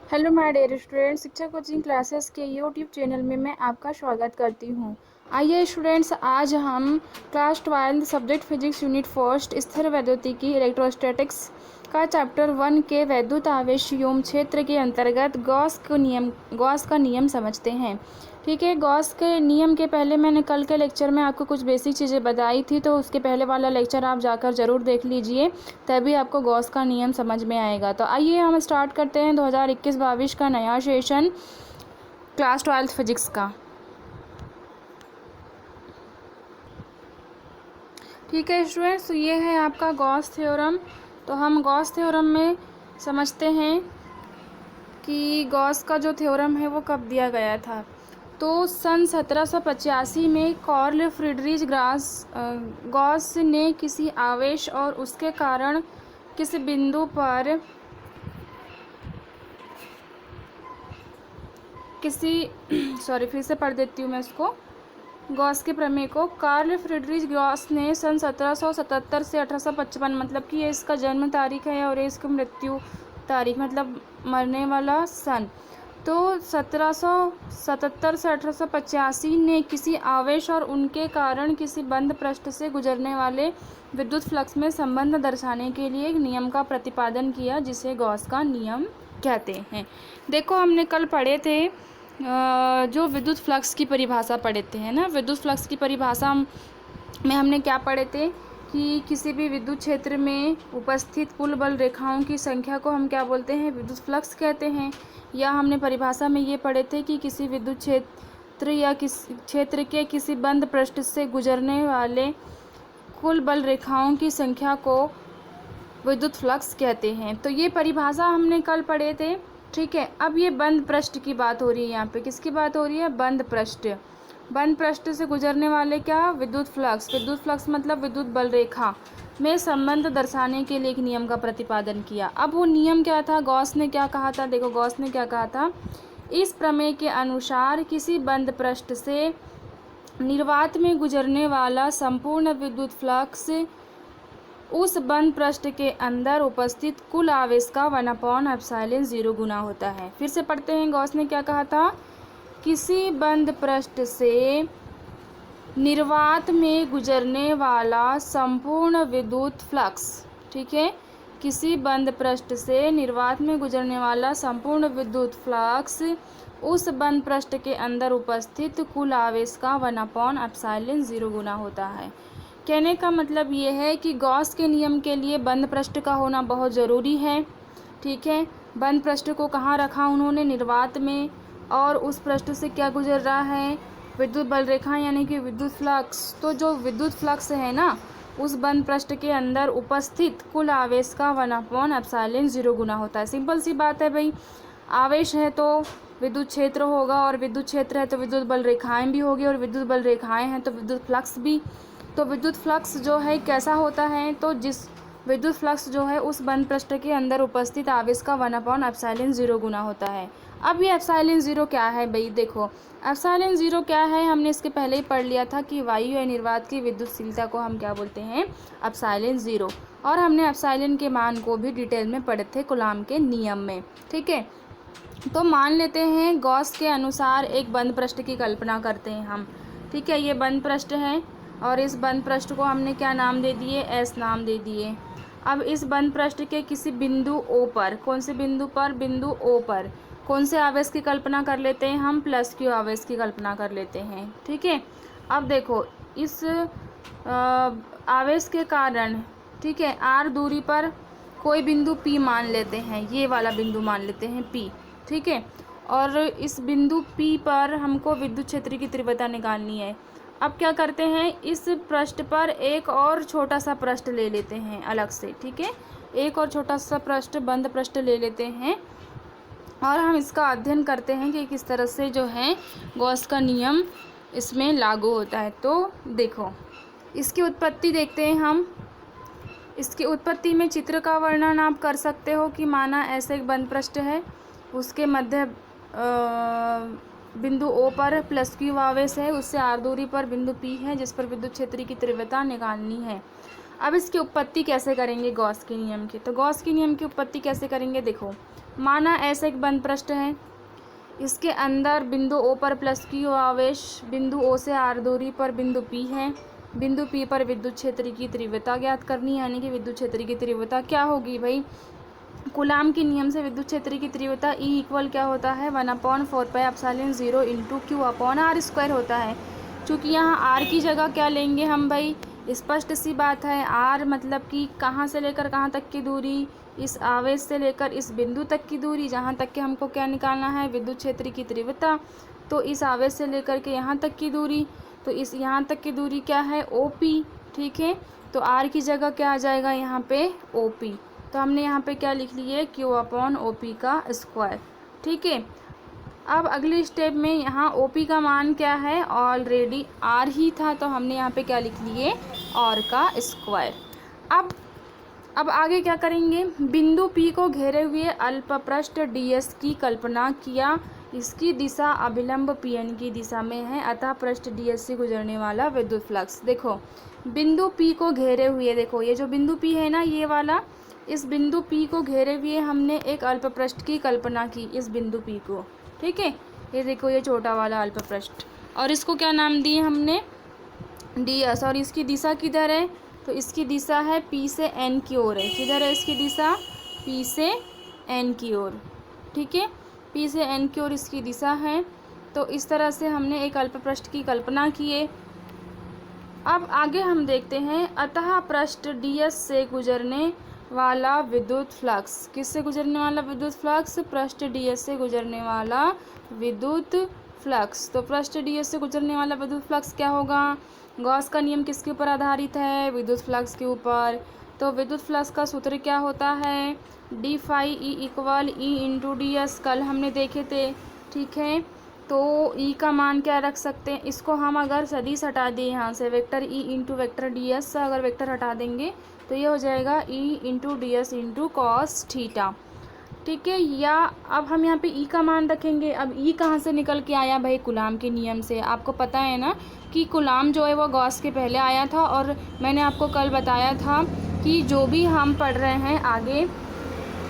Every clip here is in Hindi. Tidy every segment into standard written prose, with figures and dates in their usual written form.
हेलो माय डियर स्टूडेंट, शिक्षा कोचिंग क्लासेस के यूट्यूब चैनल में मैं आपका स्वागत करती हूँ। आइए स्टूडेंट्स, आज हम class 12 subject physics unit first स्थिर वैद्युतिकी इलेक्ट्रोस्टैटिक्स का चैप्टर 1 के वैद्युत आवेश व्योम क्षेत्र के अंतर्गत गॉस का नियम समझते हैं। ठीक है, गॉस के नियम के पहले मैंने कल के लेक्चर में आपको कुछ बेसिक चीज़ें बताई थी, तो उसके पहले वाला लेक्चर आप जाकर ज़रूर देख लीजिए, तभी आपको गॉस का नियम समझ में आएगा। तो आइए हम स्टार्ट करते हैं 2021-22 का नया सेशन क्लास 12 फिजिक्स का। ठीक है स्टूडेंट्स, तो ये है आपका गॉस थ्योरम। तो हम गॉस थ्योरम में समझते हैं कि गॉस का जो थ्योरम है वो कब दिया गया था। तो सन 1785 में कार्ल फ्रीडरिच गॉस ने किसी आवेश और उसके कारण किसी बिंदु पर फिर से पढ़ देती हूँ मैं इसको। गॉस के प्रमेय को कार्ल फ्रीडरिच गॉस ने सन 1777 से 1855, मतलब कि ये इसका जन्म तारीख है और ये इसकी मृत्यु तारीख, मतलब मरने वाला सन। तो 1777 से 1885 ने किसी आवेश और उनके कारण किसी बंद पृष्ठ से गुजरने वाले विद्युत फ्लक्स में संबंध दर्शाने के लिए एक नियम का प्रतिपादन किया, जिसे गॉस का नियम कहते हैं। देखो, हमने कल पढ़े थे जो विद्युत फ्लक्स की परिभाषा पढ़े थे, है ना। विद्युत फ्लक्स की परिभाषा में हमने क्या पढ़े थे कि किसी भी विद्युत क्षेत्र में उपस्थित कुल बल रेखाओं की संख्या को हम क्या बोलते हैं, विद्युत फ्लक्स कहते हैं। या हमने परिभाषा में ये पढ़े थे कि किसी विद्युत क्षेत्र या क्षेत्र के किसी बंद पृष्ठ से गुजरने वाले कुल बल रेखाओं की संख्या को विद्युत फ्लक्स कहते हैं। तो ये परिभाषा हमने कल पढ़े थे। ठीक है, अब ये बंद पृष्ठ की बात हो रही है। यहाँ पे किसकी बात हो रही है? बंद पृष्ठ। बंद पृष्ठ से गुजरने वाले क्या? विद्युत फ्लक्स। विद्युत फ्लक्स मतलब विद्युत बल रेखा में संबंध दर्शाने के लिए एक नियम का प्रतिपादन किया। अब वो नियम क्या था? गॉस ने क्या कहा था? देखो, गॉस ने क्या कहा था, इस प्रमेय के अनुसार किसी बंद पृष्ठ से निर्वात में गुजरने वाला संपूर्ण विद्युत फ्लक्स उस बंद पृष्ठ के अंदर उपस्थित कुल आवेश का 1/ε0 गुना होता है। फिर से पढ़ते हैं, गॉस ने क्या कहा था, किसी बंद पृष्ठ से निर्वात में गुजरने वाला संपूर्ण विद्युत फ्लक्स, ठीक है, किसी बंद पृष्ठ से निर्वात में गुजरने वाला संपूर्ण विद्युत फ्लक्स उस बंद पृष्ठ के अंदर उपस्थित कुल आवेश का 1/ε0 गुना होता है। कहने का मतलब ये है कि गॉस के नियम के लिए बंद पृष्ठ का होना बहुत ज़रूरी है। ठीक है, बंद पृष्ठ को कहाँ रखा उन्होंने? निर्वात में। और उस पृष्ठ से क्या गुजर रहा है? विद्युत बल रेखा, यानी कि विद्युत फ्लक्स। तो जो विद्युत फ्लक्स है ना, उस बंद पृष्ठ के अंदर उपस्थित कुल आवेश का 1/ε0 गुना होता है। सिंपल सी बात है भाई, आवेश है तो विद्युत क्षेत्र होगा, और विद्युत क्षेत्र है तो विद्युत बल रेखाएं भी होगी, और विद्युत बल रेखाएं हैं तो विद्युत फ्लक्स भी। तो विद्युत फ्लक्स जो है कैसा होता है? तो जिस विद्युत फ्लक्स जो है उस बंद पृष्ठ के अंदर उपस्थित आवेश का 1/ε0 गुना होता है। अब ये ε0 क्या है भाई? देखो, ε0 क्या है, हमने इसके पहले ही पढ़ लिया था कि वायु या निर्वात की विद्युतशीलता को हम क्या बोलते हैं? ε0। और हमने ε के मान को भी डिटेल में पढ़े थे कूलॉम के नियम में। ठीक है, तो मान लेते हैं गॉस के अनुसार एक बंद पृष्ठ की कल्पना करते हैं हम। ठीक है, ये बंद पृष्ठ है और इस बंद पृष्ठ को हमने क्या नाम दे दिए? एस नाम दे दिए। अब इस बंद पृष्ठ के किसी बिंदु ओ पर, कौन से बिंदु पर? बिंदु ओ पर कौन से आवेश की कल्पना कर लेते हैं हम? +q आवेश की कल्पना कर लेते हैं। ठीक है, अब देखो, इस आवेश के कारण, ठीक है, r दूरी पर कोई बिंदु P मान लेते हैं, ये वाला बिंदु मान लेते हैं P। ठीक है, और इस बिंदु P पर हमको विद्युत क्षेत्र की तीव्रता निकालनी है। अब क्या करते हैं, इस पृष्ठ पर एक और छोटा सा पृष्ठ ले लेते हैं अलग से। ठीक है, एक और छोटा सा पृष्ठ, बंद पृष्ठ ले लेते हैं, और हम इसका अध्ययन करते हैं कि किस तरह से जो है गॉस का नियम इसमें लागू होता है। तो देखो, इसकी उत्पत्ति देखते हैं हम। इसकी उत्पत्ति में चित्र का वर्णन आप कर सकते हो कि माना ऐसे एक बंद पृष्ठ है, उसके मध्य बिंदु O पर +q आवेश है, उससे r दूरी पर बिंदु P है जिस पर विद्युत क्षेत्र की तीव्रता निकालनी है। अब इसकी उत्पत्ति कैसे करेंगे गॉस के नियम की? तो गॉस के नियम की उत्पत्ति कैसे करेंगे? देखो, माना ऐसा एक बंद पृष्ठ है, इसके अंदर बिंदु O पर प्लस Q आवेश, बिंदु O से r दूरी पर बिंदु P है, बिंदु P पर विद्युत क्षेत्र की तीव्रता ज्ञात करनी है, यानी कि विद्युत क्षेत्र की तीव्रता क्या होगी भाई, कूलाम के नियम से विद्युत क्षेत्र की तीव्रता E इक्वल क्या होता है 1/4πε0 इंटू Q/r² होता है। चूँकि यहाँ r की जगह क्या लेंगे हम भाई, स्पष्ट सी बात है, r मतलब कि कहाँ से लेकर कहाँ तक की दूरी, इस आवेश से लेकर इस बिंदु तक की दूरी, जहाँ तक कि हमको क्या निकालना है विद्युत क्षेत्र की तीव्रता। तो इस आवेश से लेकर के यहाँ तक की दूरी, तो इस यहाँ तक की दूरी क्या है OP, ठीक है। तो r की जगह क्या आ जाएगा यहाँ पे OP, तो हमने यहाँ पे क्या लिख लिए Q/OP का स्क्वायर, ठीक है। अब अगली स्टेप में यहाँ OP का मान क्या है, ऑलरेडी R ही था, तो हमने यहाँ पे क्या लिख लिए R का स्क्वायर। अब आगे क्या करेंगे, बिंदु P को घेरे हुए अल्पपृष्ठ DS की कल्पना किया, इसकी दिशा अभिलंब PN की दिशा में है, अतः पृष्ठ DS से गुजरने वाला विद्युत फ्लक्स। देखो बिंदु P को घेरे हुए, देखो ये जो बिंदु P है ना ये वाला, इस बिंदु P को घेरे हुए हमने एक अल्पपृष्ठ की कल्पना की, इस बिंदु P को, ठीक है। ये देखो ये छोटा वाला अल्पपृष्ठ, और इसको क्या नाम दिए हमने DS, और इसकी दिशा किधर है, तो इसकी दिशा है P से N की ओर है। किधर है इसकी दिशा, P से N की ओर, ठीक है, P से N की ओर इसकी दिशा है। तो इस तरह से हमने एक अल्पपृष्ठ की कल्पना किए। अब आगे हम देखते हैं, अतः पृष्ठ DS से गुजरने वाला विद्युत फ्लक्स, किससे गुजरने वाला विद्युत फ्लक्स, पृष्ठ DS से गुजरने वाला विद्युत फ्लक्स। तो पृष्ठ DS से गुजरने वाला विद्युत फ्लक्स क्या होगा, गॉस का नियम किसके ऊपर आधारित है, विद्युत फ्लक्स के ऊपर। तो विद्युत फ्लक्स का सूत्र क्या होता है, d phi E equal E into DS, कल हमने देखे थे, ठीक है। तो E का मान क्या रख सकते हैं, इसको हम अगर सदिश हटा दें यहाँ से, vector E into vector DS अगर वेक्टर हटा देंगे तो ये हो जाएगा E into DS into cos theta, ठीक है। या अब हम यहाँ पे E का मान रखेंगे। अब E कहाँ से निकल के आया भाई, कूलाम के नियम से। आपको पता है ना कि कूलाम जो है वो गॉस के पहले आया था, और मैंने आपको कल बताया था कि जो भी हम पढ़ रहे हैं आगे,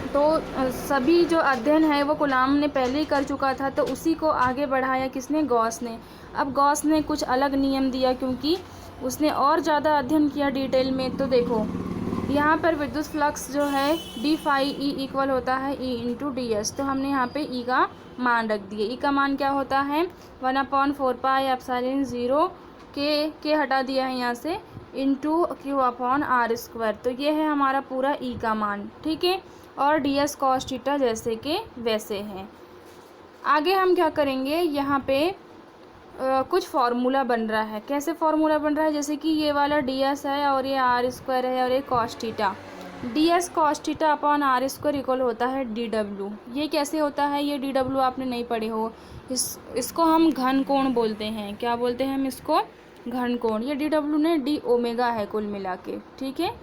तो सभी जो अध्ययन है वो कूलाम ने पहले ही कर चुका था, तो उसी को आगे बढ़ाया किसने, गॉस ने। अब गॉस ने कुछ अलग नियम दिया, क्योंकि उसने और ज़्यादा अध्ययन किया डिटेल में। तो देखो यहाँ पर विद्युत फ्लक्स जो है d फाई E इक्वल होता है E इंटू DS, तो हमने यहाँ पे E का मान रख दिए। E का मान क्या होता है 1/4πε0 के हटा दिया है यहाँ से, इंटू Q/r²। तो ये है हमारा पूरा E का मान, ठीक है। और DS cos थीटा जैसे के वैसे हैं। आगे हम क्या करेंगे, यहाँ पे कुछ फार्मूला बन रहा है। कैसे फार्मूला बन रहा है, जैसे कि ये वाला DS है और ये r² है और ये cos theta. DS cos theta upon r² equal होता है dW। ये कैसे होता है, ये dW आपने नहीं पढ़े हो, इसको हम घन कोण बोलते हैं। क्या बोलते हैं हम इसको, घन कोण। ये dW ने d ओमेगा है कुल मिला के, ठीक है।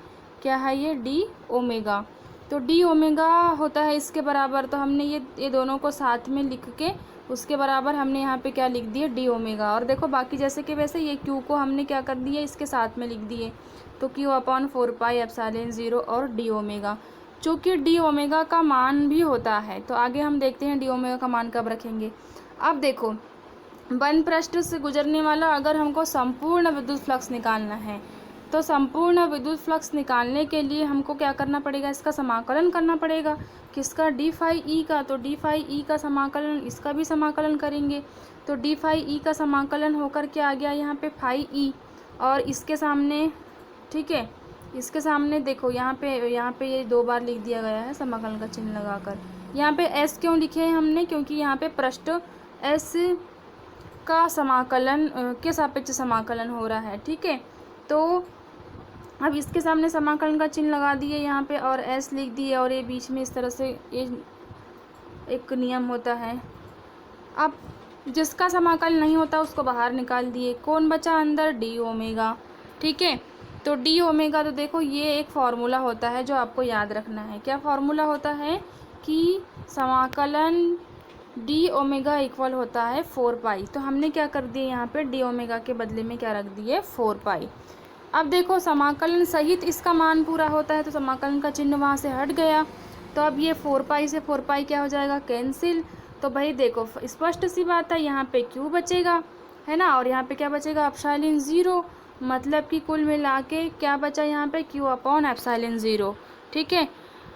क्या है ये, d ओमेगा। तो d ओमेगा होता है इसके बराबर, तो हमने ये दोनों को साथ में लिख के उसके बराबर हमने यहाँ पे क्या लिख दिए, d ओमेगा। और देखो बाकी जैसे कि वैसे ये q को हमने क्या कर दिया, इसके साथ में लिख दिए, तो Q/4πε0 और d ओमेगा। चूँकि d ओमेगा का मान भी होता है, तो आगे हम देखते हैं d ओमेगा का मान कब रखेंगे। अब देखो बंद पृष्ठ से गुजरने वाला अगर हमको संपूर्ण विद्युत फ्लक्स निकालना है, तो संपूर्ण विद्युत फ्लक्स निकालने के लिए हमको क्या करना पड़ेगा, इसका समाकलन करना पड़ेगा। किसका, d फाई E का। तो d फाई E का समाकलन, इसका भी समाकलन करेंगे। तो d फाई E का समाकलन होकर के आ गया यहाँ पे फाई E, और इसके सामने, ठीक है, इसके सामने देखो यहाँ पे ये 2 बार लिख दिया गया है समाकलन का चिन्ह लगाकर। यहाँ पे s क्यों लिखे हैं हमने, क्योंकि यहाँ पे पृष्ठ s का समाकलन के सापेक्ष समाकलन हो रहा है, ठीक है। तो अब इसके सामने समाकलन का चिन्ह लगा दिए यहाँ पे और s लिख दिए, और ये बीच में इस तरह से ये एक नियम होता है। अब जिसका समाकलन नहीं होता उसको बाहर निकाल दिए, कौन बचा अंदर, d ओमेगा, ठीक है। तो d ओमेगा, तो देखो ये एक फार्मूला होता है जो आपको याद रखना है। क्या फार्मूला होता है कि समाकलन d ओमेगा इक्वल होता है 4 पाई। तो हमने क्या कर दिए यहाँ पे, d ओमेगा के बदले में क्या रख दिए, 4 पाई। अब देखो समाकलन सहित इसका मान पूरा होता है, तो समाकलन का चिन्ह वहाँ से हट गया। तो अब ये 4 पाई से 4 पाई क्या हो जाएगा, कैंसिल। तो भाई देखो स्पष्ट सी बात है, यहाँ पे क्यू बचेगा, है ना, और यहाँ पे क्या बचेगा, एप्सिलॉन 0। मतलब कि कुल मिला के क्या बचा यहाँ पे, क्यू अपॉन एप्सिलॉन 0। ठीक है,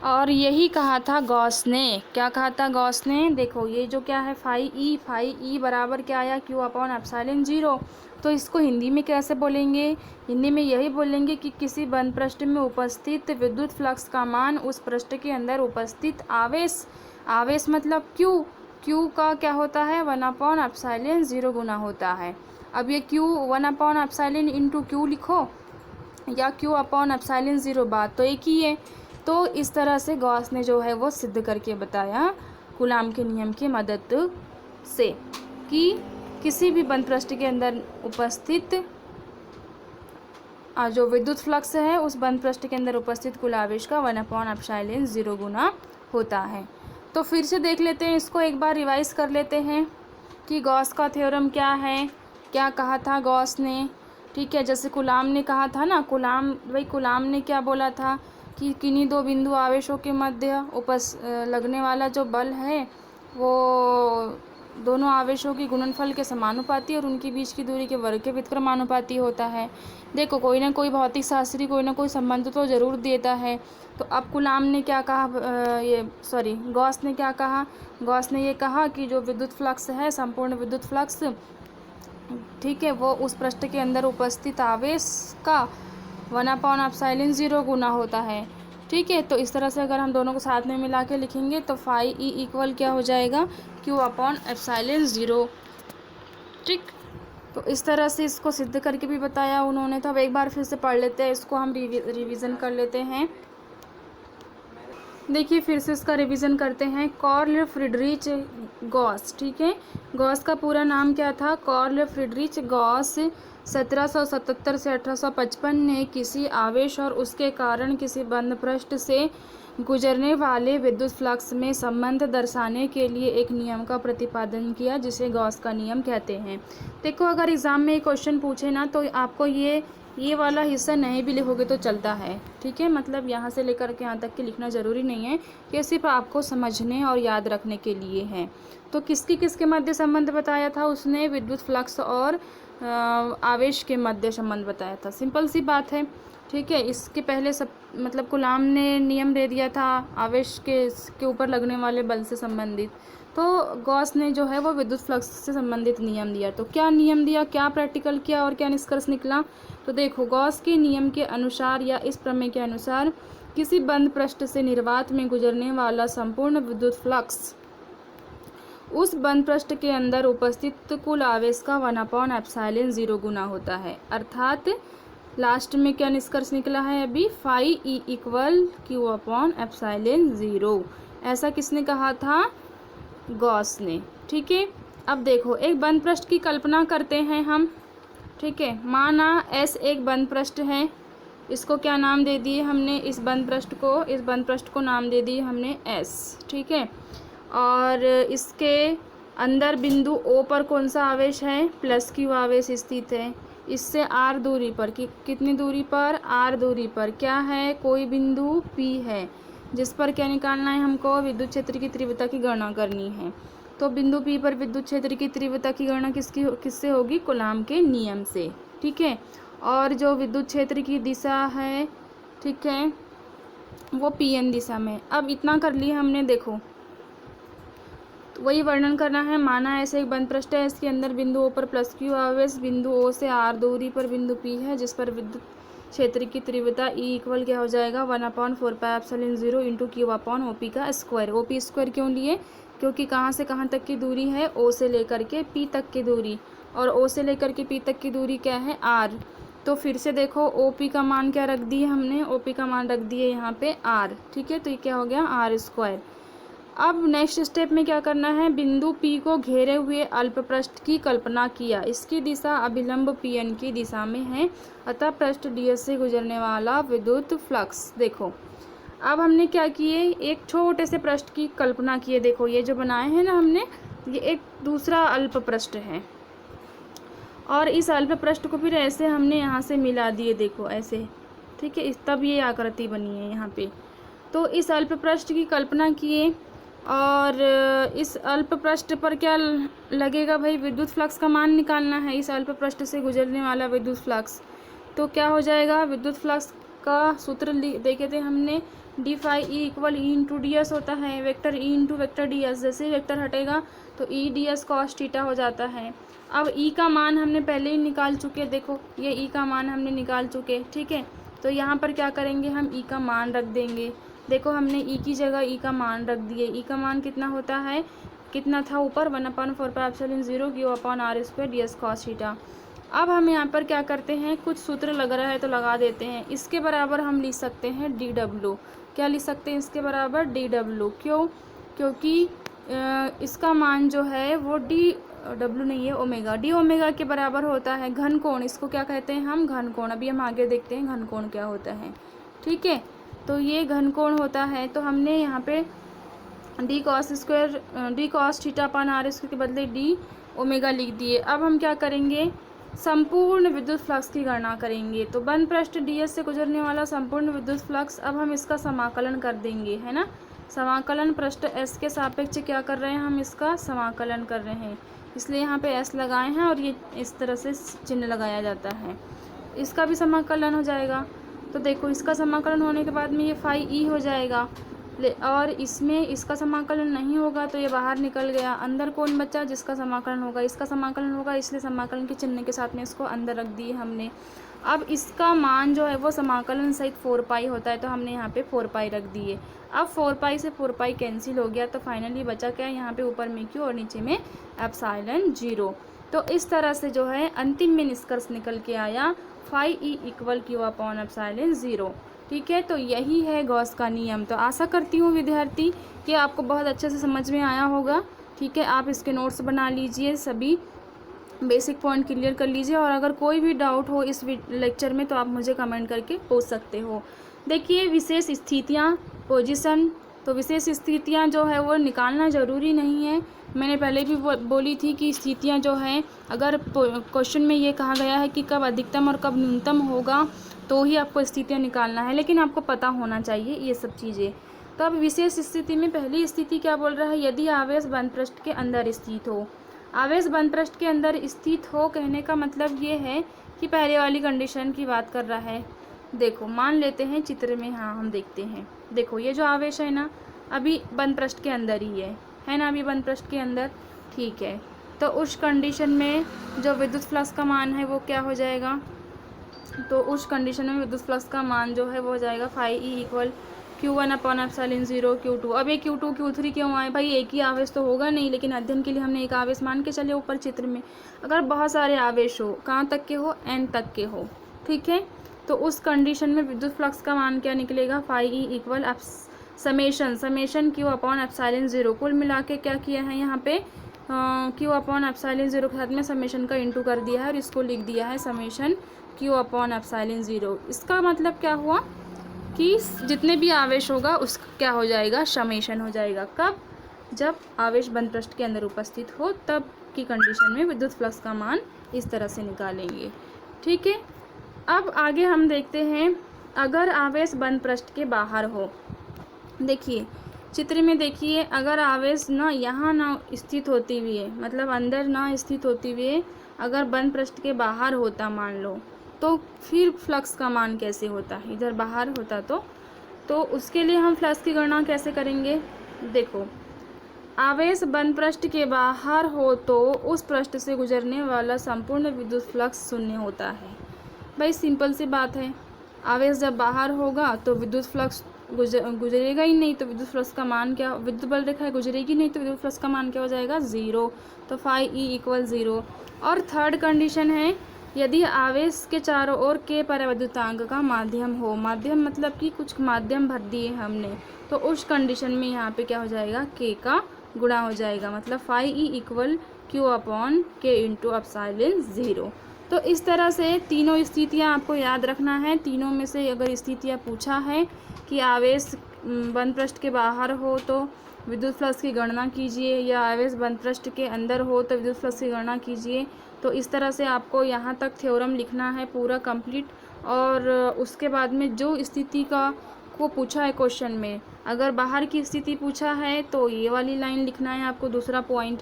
और यही कहा था गॉस ने, क्या कहा था गॉस ने, देखो ये जो क्या है फाई ई बराबर क्या आया, क्यू अपॉन एप्सिलॉन 0। तो इसको हिंदी में कैसे बोलेंगे, हिंदी में यही बोलेंगे कि किसी बंद पृष्ठ में उपस्थित विद्युत फ्लक्स का मान उस पृष्ठ के अंदर उपस्थित आवेश, आवेश मतलब क्यू का क्या होता है, 1/एप्सिलॉन 0 गुना होता है। अब ये क्यू 1/एप्सिलॉन इंटू क्यू लिखो या क्यू अपॉन एप्सिलॉन 0, बात तो एक ही है। तो इस तरह से गॉस ने जो है वो सिद्ध करके बताया कूलाम के नियम की मदद से कि किसी भी बंद पृष्ठ के अंदर उपस्थित जो विद्युत फ्लक्स है उस बंद पृष्ठ के अंदर उपस्थित कुल आवेश का 1/एप्सिलॉन 0 गुना होता है। तो फिर से देख लेते हैं इसको, एक बार रिवाइज कर लेते हैं कि गॉस का थ्योरम क्या है, क्या कहा था गॉस ने। ठीक है, जैसे कूलाम ने कहा था ना, कूलाम ने क्या बोला था कि किन्हीं दो बिंदु आवेशों के मध्य लगने वाला जो बल है वो दोनों आवेशों की गुणनफल के समानुपाती और उनके बीच की दूरी के वर्ग के व्युत्क्रमानुपाती होता है। देखो कोई ना कोई भौतिक शास्त्री कोई ना कोई संबंध तो ज़रूर देता है। तो अब कूलाम ने क्या कहा, गॉस ने क्या कहा, गॉस ने ये कहा कि जो विद्युत फ्लक्स है, संपूर्ण विद्युत फ्लक्स, ठीक है, वो उस पृष्ठ के अंदर उपस्थित आवेश का 1/एप्सिलॉन 0 गुना होता है। ठीक है, तो इस तरह से अगर हम दोनों को साथ में मिला के लिखेंगे तो फाई ई इक्वल क्या हो जाएगा, क्यू अपॉन एप्सिलॉन 0। ठीक, तो इस तरह से इसको सिद्ध करके भी बताया उन्होंने। तो अब एक बार फिर से पढ़ लेते हैं इसको, हम रिवीजन कर लेते हैं। देखिए फिर से इसका रिवीजन करते हैं। कार्ल फ्रीडरिच गॉस, ठीक है, गॉस का पूरा नाम क्या था, कार्ल फ्रीडरिच गॉस 1777 से 1855 ने किसी आवेश और उसके कारण किसी बंद पृष्ठ से गुजरने वाले विद्युत फ्लक्स में संबंध दर्शाने के लिए एक नियम का प्रतिपादन किया जिसे गॉस का नियम कहते हैं। देखो अगर एग्ज़ाम में क्वेश्चन पूछे ना तो आपको ये वाला हिस्सा नहीं भी लिखोगे तो चलता है। ठीक है, मतलब यहाँ से लेकर के यहाँ तक के लिखना ज़रूरी नहीं है, ये सिर्फ आपको समझने और याद रखने के लिए है। तो किसके मध्य संबंध बताया था उसने, विद्युत फ्लक्स और आवेश के मध्य संबंध बताया था। सिंपल सी बात है। ठीक है, इसके पहले सब मतलब कूलाम ने नियम दे दिया था आवेश के ऊपर लगने वाले बल से संबंधित, तो गॉस ने जो है वो विद्युत फ्लक्स से संबंधित नियम दिया। तो क्या नियम दिया, क्या प्रैक्टिकल किया और क्या निष्कर्ष निकला, तो देखो गॉस के नियम के अनुसार या इस प्रमेय के अनुसार किसी बंद पृष्ठ से निर्वात में गुजरने वाला संपूर्ण विद्युत फ्लक्स उस बंद पृष्ठ के अंदर उपस्थित कुल आवेश का 1/एप्सिलॉन 0 गुना होता है। अर्थात लास्ट में क्या निष्कर्ष निकला है अभी, phi E equal Q upon epsilon 0। ऐसा किसने कहा था, गॉस ने। ठीक है, अब देखो एक बंद पृष्ठ की कल्पना करते हैं हम। ठीक है, माना एस एक बंद पृष्ठ है, इसको क्या नाम दे दिए हमने, इस बंद पृष्ठ को नाम दे दिए हमने एस। ठीक है, और इसके अंदर बिंदु ओ पर कौन सा आवेश है, प्लस क्यू आवेश स्थित है। इससे आर दूरी पर कितनी दूरी पर, आर दूरी पर क्या है, कोई बिंदु पी है जिस पर क्या निकालना है हमको, विद्युत क्षेत्र की तीव्रता की गणना करनी है। तो बिंदु पी पर विद्युत क्षेत्र की तीव्रता की गणना किससे होगी, कूलाम के नियम से। ठीक है, और जो विद्युत क्षेत्र की दिशा है, ठीक है, वो पीएन दिशा में। अब इतना कर लिया हमने। देखो तो वही वर्णन करना है। माना ऐसे एक बंद पृष्ठ है, इसके अंदर बिंदु ओ पर प्लस क्यू आवेश, बिंदु ओ से आर दूरी पर बिंदु पी है जिस पर विद्युत क्षेत्र की तीव्रता ई इक्वल क्या हो जाएगा, 1/4πε0 इंटू क्यू अपॉन ओपी का स्क्वायर। ओपी स्क्वायर क्यों लिए, क्योंकि कहाँ से कहाँ तक की दूरी है, ओ से लेकर के पी तक की दूरी, और ओ से लेकर के पी तक की दूरी क्या है, आर। तो फिर से देखो ओपी का मान क्या रख दिए हमने, ओपी का मान रख दिए यहाँ पे आर। ठीक है, तो ये क्या हो गया, आर स्क्वायर। अब नेक्स्ट स्टेप में क्या करना है, बिंदु P को घेरे हुए अल्प पृष्ठ की कल्पना किया। इसकी दिशा अभिलंब PN की दिशा में है, अतः पृष्ठ DS से गुजरने वाला विद्युत फ्लक्स। देखो अब हमने क्या किए, एक छोटे से पृष्ठ की कल्पना किए। देखो ये जो बनाए हैं ना हमने, ये एक दूसरा अल्प पृष्ठ है, और इस अल्प पृष्ठ को फिर ऐसे हमने यहाँ से मिला दिए। देखो ऐसे, ठीक है, तब ये आकृति बनी है यहाँ पे। तो इस अल्प पृष्ठ की कल्पना किए और इस अल्प पृष्ठ पर क्या लगेगा भाई, विद्युत फ्लक्स का मान निकालना है, इस अल्प पृष्ठ से गुजरने वाला विद्युत फ्लक्स। तो क्या हो जाएगा, विद्युत फ्लक्स का सूत्र देखे थे हमने, d phi E equal E into d S होता है, vector E into vector d S, जैसे ही वेक्टर हटेगा तो E d S cos theta हो जाता है। अब ई का मान हमने पहले ही निकाल चुके, देखो ये ई का मान हमने निकाल चुके, ठीक है। तो यहाँ पर क्या करेंगे, हम ई का मान रख देंगे। देखो हमने ई की जगह ई का मान रख दिए। ई का मान कितना होता है, कितना था ऊपर, 1/4πε0 Q/r² ds cos थीटा। अब हम यहाँ पर क्या करते हैं, कुछ सूत्र लग रहा है तो लगा देते हैं। इसके बराबर हम लिख सकते हैं डी डब्ल्यू। क्या लिख सकते हैं इसके बराबर, डी डब्ल्यू। क्यों, क्योंकि इसका मान जो है वो डी डब्ल्यू नहीं है, ओमेगा, डी ओमेगा के बराबर होता है। घन कोण, इसको क्या कहते हैं हम, घन कोण। अभी हम आगे देखते हैं घन कोण क्या होता है, ठीक है। तो ये घन कोण होता है। तो हमने यहाँ पे डी कॉस थीटा/r² के बदले डी ओमेगा लिख दिए। अब हम क्या करेंगे, संपूर्ण विद्युत फ्लक्स की गणना करेंगे। तो बंद पृष्ठ ds से गुजरने वाला संपूर्ण विद्युत फ्लक्स, अब हम इसका समाकलन कर देंगे, है ना। समाकलन पृष्ठ s के सापेक्ष क्या कर रहे हैं, हम इसका समाकलन कर रहे हैं, इसलिए यहाँ पे s लगाए हैं और ये इस तरह से चिन्ह लगाया जाता है। इसका भी समाकलन हो जाएगा। तो देखो इसका समाकलन होने के बाद में ये फाई ई हो जाएगा, और इसमें इसका समाकलन नहीं होगा तो ये बाहर निकल गया। अंदर कौन बचा, जिसका समाकलन होगा, इसका समाकलन होगा, इसलिए समाकलन के चिन्ह के साथ में इसको अंदर रख दिए हमने। अब इसका मान जो है वो समाकलन सहित 4 पाई होता है, तो हमने यहाँ पे 4 पाई रख दिए। अब 4 पाई से 4 पाई कैंसिल हो गया, तो फाइनली बचा क्या, यहाँ पे ऊपर में क्यू और नीचे में एप्सिलॉन 0। तो इस तरह से जो है अंतिम में निष्कर्ष निकल के आया, फाई ई इक्वल Q/एप्सिलॉन 0, ठीक है। तो यही है गॉस का नियम। तो आशा करती हूँ विद्यार्थी कि आपको बहुत अच्छे से समझ में आया होगा, ठीक है। आप इसके नोट्स बना लीजिए, सभी बेसिक पॉइंट क्लियर कर लीजिए, और अगर कोई भी डाउट हो इस लेक्चर में तो आप मुझे कमेंट करके पूछ सकते हो। देखिए विशेष स्थितियाँ, पोजीशन, तो विशेष स्थितियाँ जो है वो निकालना ज़रूरी नहीं है। मैंने पहले भी बोली थी कि स्थितियाँ जो हैं, अगर क्वेश्चन में ये कहा गया है कि कब अधिकतम और कब न्यूनतम होगा तो ही आपको स्थितियाँ निकालना है, लेकिन आपको पता होना चाहिए ये सब चीज़ें। तो अब विशेष स्थिति में पहली स्थिति क्या बोल रहा है, यदि आवेश बंद पृष्ठ के अंदर स्थित हो। आवेश बंद पृष्ठ के अंदर स्थित हो कहने का मतलब ये है कि पहले वाली कंडीशन की बात कर रहा है। देखो मान लेते हैं चित्र में, हाँ हम देखते हैं, देखो ये जो आवेश है ना अभी बंद पृष्ठ के अंदर ही है ना, अभी बंद पृष्ठ के अंदर, ठीक है। तो उस कंडीशन में जो विद्युत फ्लक्स का मान है वो क्या हो जाएगा, तो उस कंडीशन में विद्युत फ्लक्स का मान जो है वो हो जाएगा फाई ई इक्वल Q1/एप्सिलॉन 0 Q2। अब ये Q2 Q3 क्यों आए भाई, एक ही आवेश तो होगा नहीं, लेकिन अध्ययन के लिए हमने एक आवेश मान के चले ऊपर चित्र में। अगर बहुत सारे आवेश हो, कहाँ तक के हो, n तक के हो, ठीक है। तो उस कंडीशन में विद्युत फ्लक्स का मान क्या निकलेगा, फाई ई इक्वल समेशन Q/एप्सिलॉन 0। कुल मिला के क्या किया है यहाँ पे, Q/एप्सिलॉन 0 के साथ में समेशन का इंटू कर दिया है और इसको लिख दिया है समेशन Q/एप्सिलॉन 0। इसका मतलब क्या हुआ कि जितने भी आवेश होगा उसका क्या हो जाएगा, समेशन हो जाएगा। कब, जब आवेश बंद पृष्ठ के अंदर उपस्थित हो तब की कंडीशन में विद्युत फ्लक्स का मान इस तरह से निकालेंगे, ठीक है। अब आगे हम देखते हैं अगर आवेश बंद पृष्ठ के बाहर हो। देखिए चित्र में देखिए, अगर आवेश ना यहाँ ना स्थित होती हुई है, मतलब अंदर ना स्थित होती हुई अगर बंद पृष्ठ के बाहर होता मान लो, तो फिर फ्लक्स का मान कैसे होता, इधर बाहर होता तो उसके लिए हम फ्लक्स की गणना कैसे करेंगे। देखो आवेश बंद पृष्ठ के बाहर हो तो उस पृष्ठ से गुजरने वाला संपूर्ण विद्युत फ्लक्स शून्य होता है। भाई सिंपल सी बात है, आवेश जब बाहर होगा तो विद्युत फ्लक्स गुजरेगा ही नहीं, तो विद्युत फ्लक्स का मान क्या, विद्युत बल रेखा गुजरेगी नहीं तो विद्युत फ्लक्स का मान क्या हो जाएगा, 0। तो फाई ई इक्वल 0। और थर्ड कंडीशन है यदि आवेश के चारों ओर के परावैद्युतांक का माध्यम हो, माध्यम मतलब कि कुछ माध्यम भर दिए हमने, तो उस कंडीशन में यहाँ पे क्या हो जाएगा, के का गुणा हो जाएगा, मतलब phi E equal Q/K into epsilon 0। तो इस तरह से तीनों स्थितियाँ आपको याद रखना है। तीनों में से अगर स्थितियाँ पूछा है कि आवेश बंद पृष्ठ के बाहर हो तो विद्युत फ्लक्स की गणना कीजिए, या आवेश बंद पृष्ठ के अंदर हो तो विद्युत फ्लक्स की गणना कीजिए। तो इस तरह से आपको यहाँ तक थ्योरम लिखना है पूरा कंप्लीट, और उसके बाद में जो स्थिति का आपको पूछा है क्वेश्चन में। अगर बाहर की स्थिति पूछा है तो ये वाली लाइन लिखना है आपको, दूसरा पॉइंट।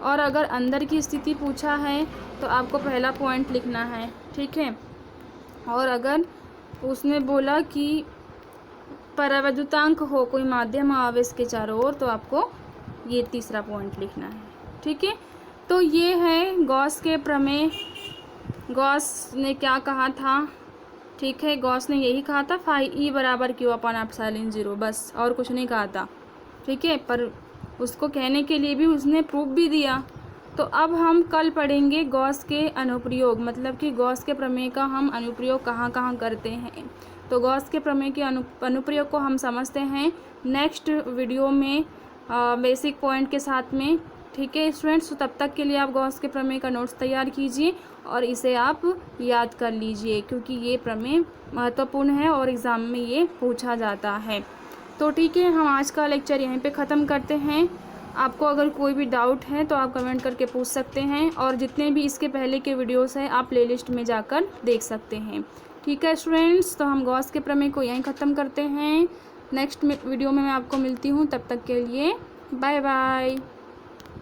और अगर अंदर की स्थिति पूछा है तो आपको पहला पॉइंट लिखना है, ठीक है। और अगर उसने बोला कि परावैद्युतांक हो कोई माध्यम आवेश के चारों ओर, तो आपको ये तीसरा पॉइंट लिखना है, ठीक है। तो ये है गॉस के प्रमेय। गॉस ने क्या कहा था, ठीक है, गॉस ने यही कहा था फाई ई बराबर क्यू अपन एप्सिलॉन 0, बस और कुछ नहीं कहा था, ठीक है। पर उसको कहने के लिए भी उसने प्रूफ भी दिया। तो अब हम कल पढ़ेंगे गॉस के अनुप्रयोग, मतलब कि गॉस के प्रमेय का हम अनुप्रयोग कहाँ कहाँ करते हैं। तो गॉस के प्रमेय के अनुप्रयोग को हम समझते हैं नेक्स्ट वीडियो में बेसिक पॉइंट के साथ में, ठीक है स्टूडेंट्स। तो तब तक के लिए आप गॉस के प्रमेय का नोट्स तैयार कीजिए और इसे आप याद कर लीजिए, क्योंकि ये प्रमेय महत्वपूर्ण है और एग्ज़ाम में ये पूछा जाता है। तो ठीक है, हम आज का लेक्चर यहीं पे ख़त्म करते हैं। आपको अगर कोई भी डाउट है तो आप कमेंट करके पूछ सकते हैं, और जितने भी इसके पहले के वीडियोस हैं आप प्लेलिस्ट में जाकर देख सकते हैं, ठीक है स्टूडेंट्स। तो हम गॉस के प्रमेय को यहीं ख़त्म करते हैं। नेक्स्ट वीडियो में मैं आपको मिलती हूँ, तब तक के लिए बाय बाय।